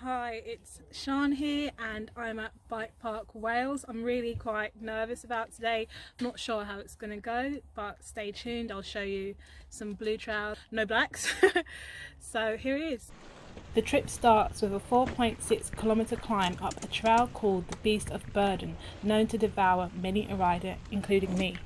Hi, it's Sean here and I'm at Bike Park Wales. I'm really quite nervous about today. I'm not sure how it's going to go, but stay tuned. I'll show you some blue trails, no blacks. So here it is. The trip starts with a 4.6 kilometre climb up a trail called the Beast of Burden, known to devour many a rider, including me.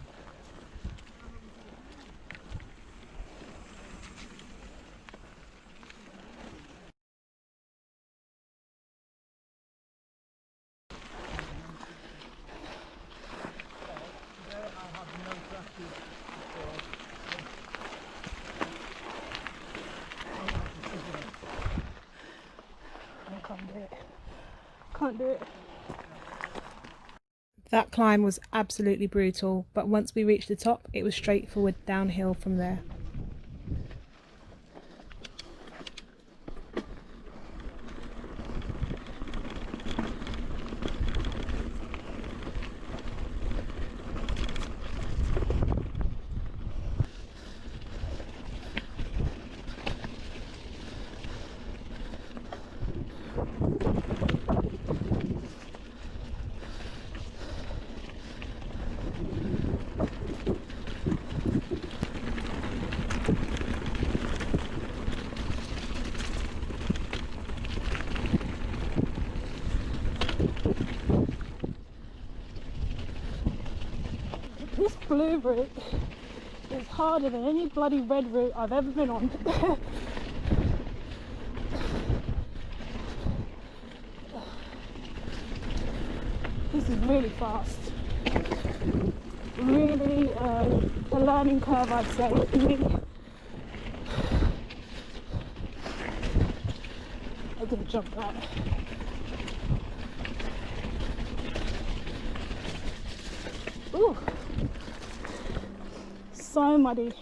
Can't do it. That climb was absolutely brutal, but once we reached the top, it was straightforward downhill from there. This blue route is harder than any bloody red route I've ever been on. This is really fast. Really a learning curve, I'd say, for me. I didn't jump that. Ooh, so muddy.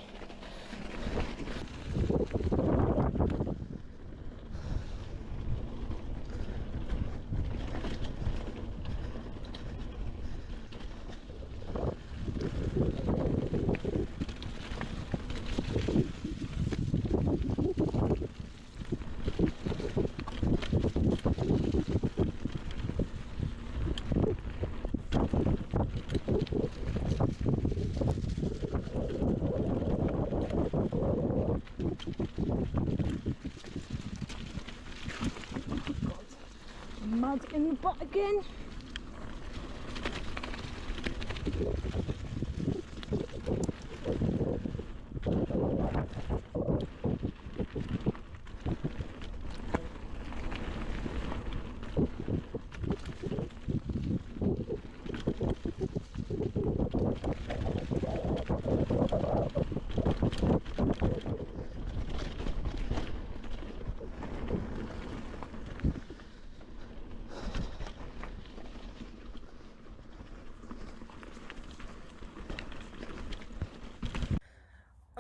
Mud in the butt again.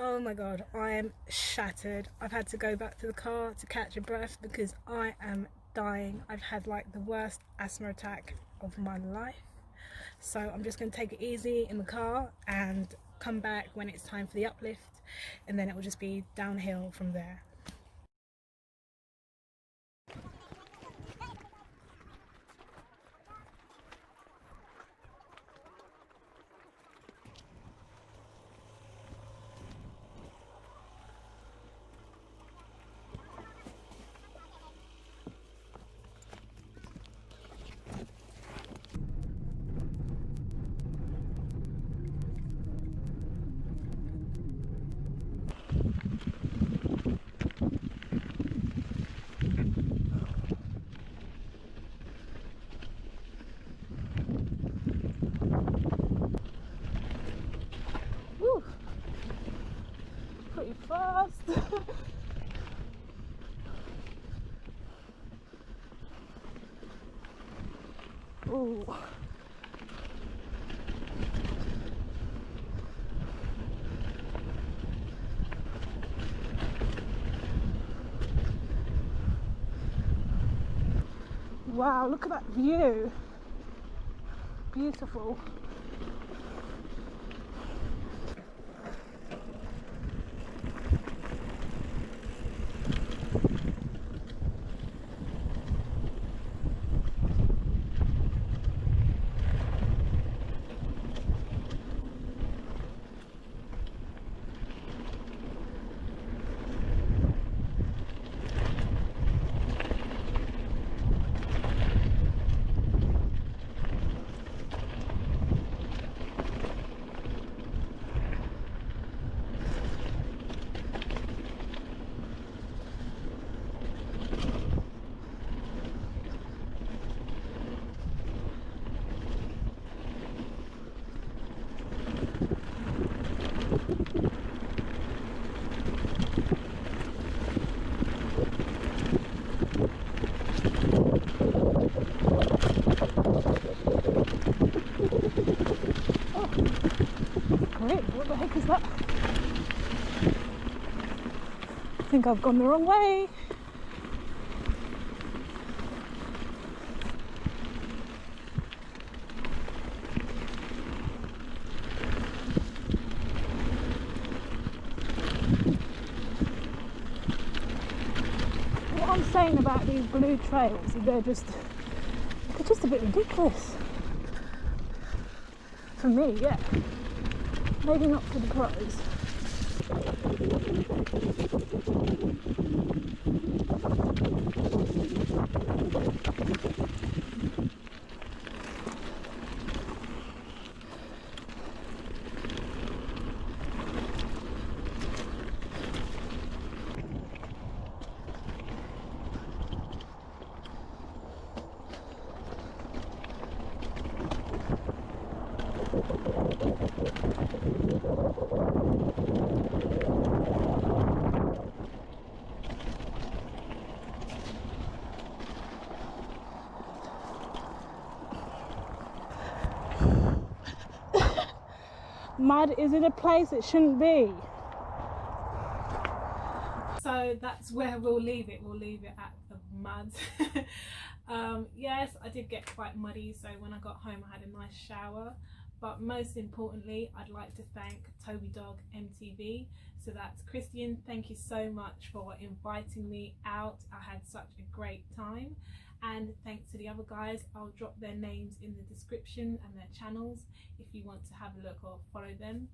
Oh my god, I am shattered. I've had to go back to the car to catch a breath because I am dying. I've had like the worst asthma attack of my life. So I'm just going to take it easy in the car and come back when it's time for the uplift, and then it will just be downhill from there. Woo! Pretty fast. Ooh. Wow, look at that view. Beautiful. but I think I've gone the wrong way. What I'm saying about these blue trails is they're just a bit ridiculous. For me, yeah. Maybe not for the pros. Mud is in a place it shouldn't be. So that's where we'll leave it. We'll leave it at the mud. Yes, I did get quite muddy, so when I got home I had a nice shower. But most importantly, I'd like to thank Toby Dog MTV. So that's Christian, thank you so much for inviting me out. I had such a great time. And thanks to the other guys, I'll drop their names in the description and their channels if you want to have a look or follow them.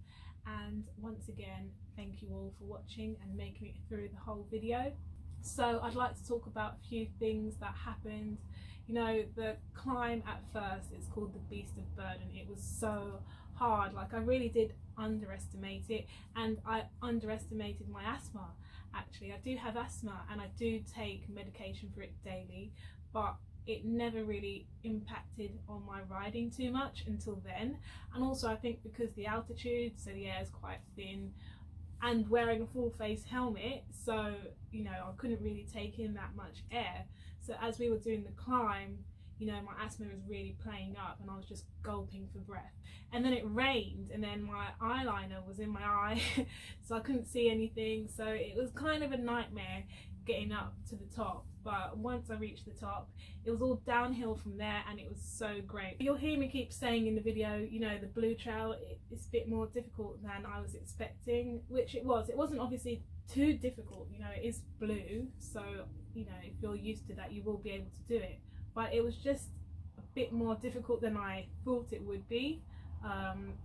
And once again, thank you all for watching and making it through the whole video. So I'd like to talk about a few things that happened. You know, the climb at first, it's called the Beast of Burden. It was so hard. Like, I really did underestimate it, and I underestimated my asthma. Actually, I do have asthma and I do take medication for it daily, but it never really impacted on my riding too much until then. And also I think because the altitude, so the air is quite thin, and wearing a full face helmet, so you know, I couldn't really take in that much air. So as we were doing the climb, you know, my asthma was really playing up and I was just gulping for breath. And then it rained and then my eyeliner was in my eye so I couldn't see anything, so it was kind of a nightmare getting up to the top. But once I reached the top, it was all downhill from there and it was so great. You'll hear me keep saying in the video, you know, the blue trail is a bit more difficult than I was expecting, which it was. It wasn't obviously too difficult, you know, it is blue, so you know, if you're used to that you will be able to do it, but it was just a bit more difficult than I thought it would be,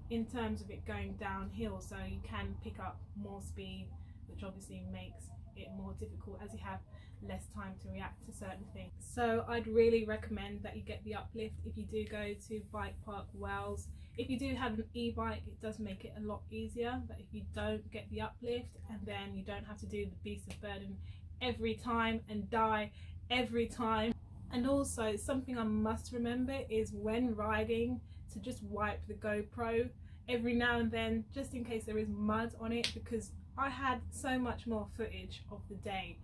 in terms of it going downhill, so you can pick up more speed, which obviously makes it more difficult as you have less time to react to certain things. So I'd really recommend that you get the Uplift if you do go to BikeParkWales. If you do have an e-bike, it does make it a lot easier, but if you don't, get the Uplift, and then you don't have to do the Beast of Burden every time and die every time. And also something I must remember is when riding to just wipe the GoPro every now and then, just in case there is mud on it, because I had so much more footage of the day,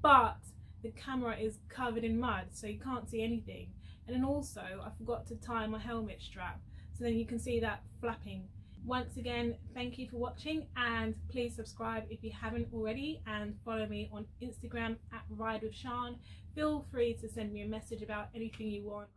but the camera is covered in mud so you can't see anything. And then also I forgot to tie my helmet strap, so then you can see that flapping. Once again, thank you for watching, and please subscribe if you haven't already, and follow me on Instagram at @ridewithshan. Feel free to send me a message about anything you want.